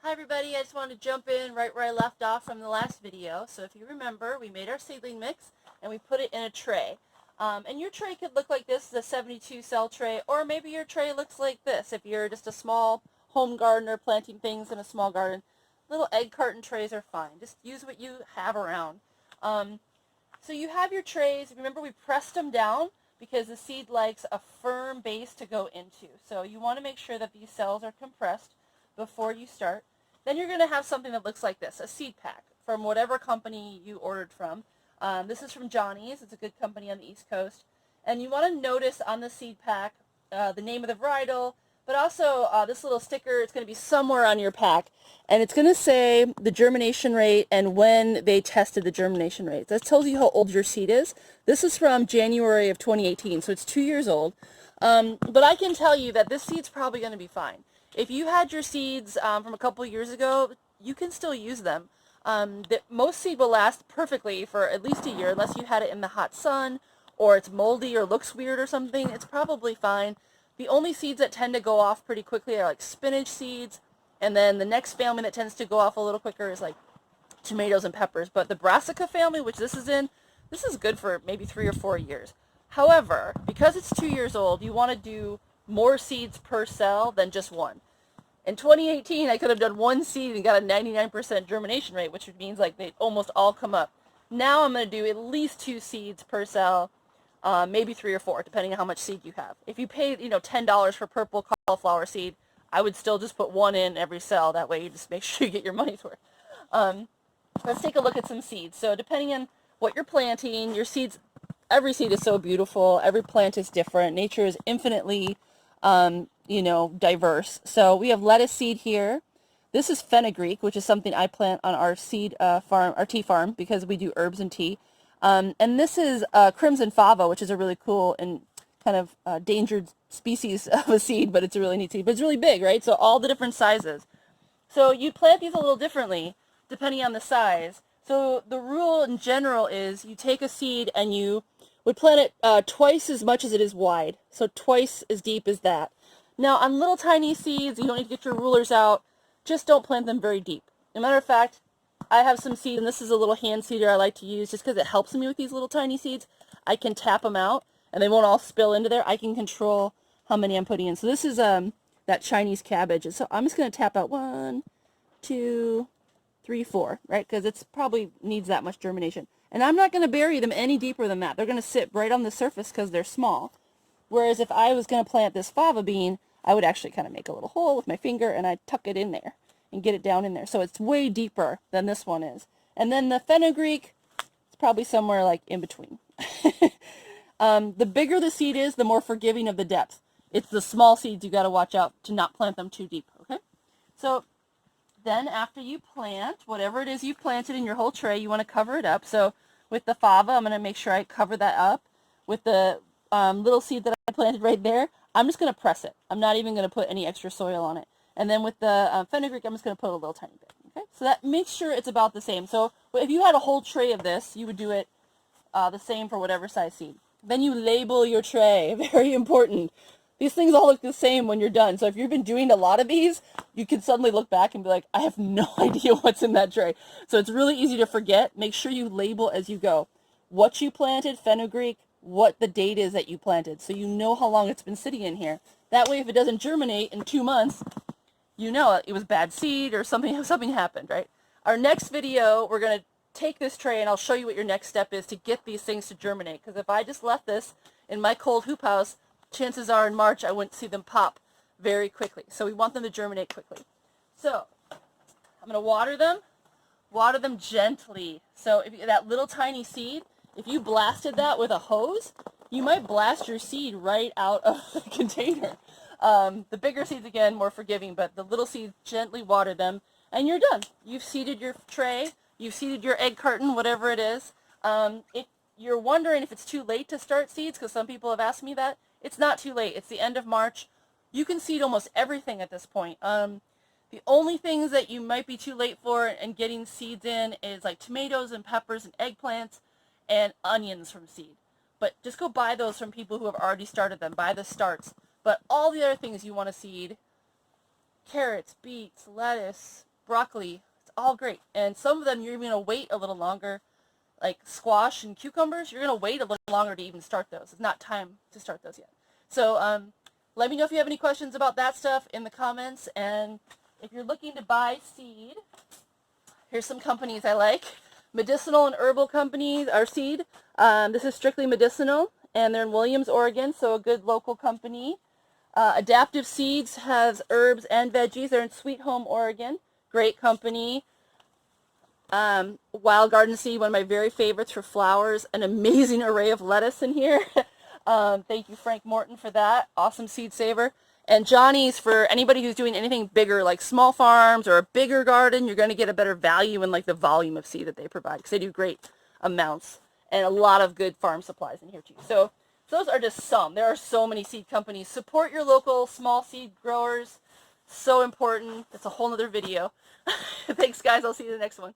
Hi everybody, I just wanted to jump in right where I left off from the last video. So if you remember, we made our seedling mix and we put it in a tray. And your tray could look like this, a 72 cell tray, or maybe your tray looks like this if you're just a small home gardener planting things in a small garden. Little egg carton trays are fine. Just use what you have around. Um, so you have your trays. Remember, we pressed them down because the seed likes a firm base to go into. So you want to make sure that these cells are compressed before you start. Then you're going to have something that looks like this, a seed pack from whatever company you ordered from. This is from Johnny's. It's a good company on the East Coast. And you want to notice on the seed pack the name of the varietal, but also this little sticker, it's going to be somewhere on your pack. And it's going to say the germination rate and when they tested the germination rate. That tells you how old your seed is. This is from January of 2018, so it's 2 years old. But I can tell you that this seed's probably going to be fine. If you had your seeds from a couple years ago, you can still use them. Most seed will last perfectly for at least a year unless you had it in the hot sun or it's moldy or looks weird or something. It's probably fine. The only seeds that tend to go off pretty quickly are like spinach seeds, and then the next family that tends to go off a little quicker is like tomatoes and peppers. But the brassica family, which this is in, this is good for maybe 3 or 4 years. However, because it's 2 years old, you want to do more seeds per cell than just one. In 2018, I could have done one seed and got a 99% germination rate, which means like they almost all come up. Now I'm going to do at least 2 seeds per cell, maybe 3 or 4, depending on how much seed you have. If you paid, $10 for purple cauliflower seed, I would still just put one in every cell. That way you just make sure you get your money's worth. Let's take a look at some seeds. So depending on what you're planting, your seeds, every seed is so beautiful. Every plant is different. Nature is infinitely, diverse. So we have lettuce seed here. This is fenugreek, which is something I plant on our seed farm, our tea farm, because we do herbs and tea. And this is crimson fava, which is a really cool and kind of endangered species of a seed, but it's a really neat seed. But it's really big, right? So all the different sizes. So you plant these a little differently depending on the size. So the rule in general is you take a seed and you would plant it twice as much as it is wide. So twice as deep as that. Now on little tiny seeds, you don't need to get your rulers out. Just don't plant them very deep. As a matter of fact, I have some seeds, and this is a little hand seeder I like to use just because it helps me with these little tiny seeds. I can tap them out, and they won't all spill into there. I can control how many I'm putting in. So this is that Chinese cabbage. So I'm just going to tap out 1, 2, 3, 4, right? Because it's probably needs that much germination. And I'm not going to bury them any deeper than that. They're going to sit right on the surface because they're small. Whereas if I was going to plant this fava bean, I would actually kind of make a little hole with my finger and I'd tuck it in there and get it down in there. So it's way deeper than this one is. And then the fenugreek, it's probably somewhere like in between. The bigger the seed is, the more forgiving of the depth. It's the small seeds you got to watch out to not plant them too deep, okay? So then after you plant, whatever it is you planted in your whole tray, you want to cover it up. So with the fava, I'm going to make sure I cover that up. With the little seed that I planted right there, I'm just going to press it. I'm not even going to put any extra soil on it. And then with the fenugreek, I'm just going to put a little tiny bit. Okay, so that makes sure it's about the same. So if you had a whole tray of this, you would do it the same for whatever size seed. Then you label your tray. Very important. These things all look the same when you're done. So if you've been doing a lot of these, you can suddenly look back and be like, I have no idea what's in that tray. So it's really easy to forget. Make sure you label as you go. What you planted, fenugreek, what the date is that you planted. So you know how long it's been sitting in here. That way, if it doesn't germinate in 2 months, you know it was bad seed or something happened, right? Our next video, we're going to take this tray and I'll show you what your next step is to get these things to germinate. Because if I just left this in my cold hoop house, chances are in March I wouldn't see them pop very quickly. So we want them to germinate quickly. So I'm going to water them gently. So if that little tiny seed, if you blasted that with a hose, you might blast your seed right out of the container. The bigger seeds, again, more forgiving, but the little seeds, gently water them, and you're done. You've seeded your tray, you've seeded your egg carton, whatever it is. You're wondering if it's too late to start seeds, because some people have asked me that. It's not too late. It's the end of March. You can seed almost everything at this point. The only things that you might be too late for and getting seeds in is like tomatoes and peppers and eggplants and onions from seed. But just go buy those from people who have already started them. Buy the starts. But all the other things you want to seed, carrots, beets, lettuce, broccoli. It's all great. And some of them you're even going to wait a little longer, like squash and cucumbers. You're going to wait a little longer to even start those. It's not time to start those yet. So let me know if you have any questions about that stuff in the comments. And if you're looking to buy seed, here's some companies I like. Medicinal and herbal companies, our seed. This is strictly medicinal, and they're in Williams, Oregon, so a good local company. Adaptive Seeds has herbs and veggies. They're in Sweet Home, Oregon. Great company. Wild Garden Seed, one of my very favorites for flowers. An amazing array of lettuce in here. Thank you, Frank Morton, for that. Awesome seed saver. And Johnny's, for anybody who's doing anything bigger, like small farms or a bigger garden, you're going to get a better value in like the volume of seed that they provide, because they do great amounts and a lot of good farm supplies in here too. So those are just some. There are so many seed companies. Support your local small seed growers. So important. That's a whole nother video. Thanks, guys. I'll see you in the next one.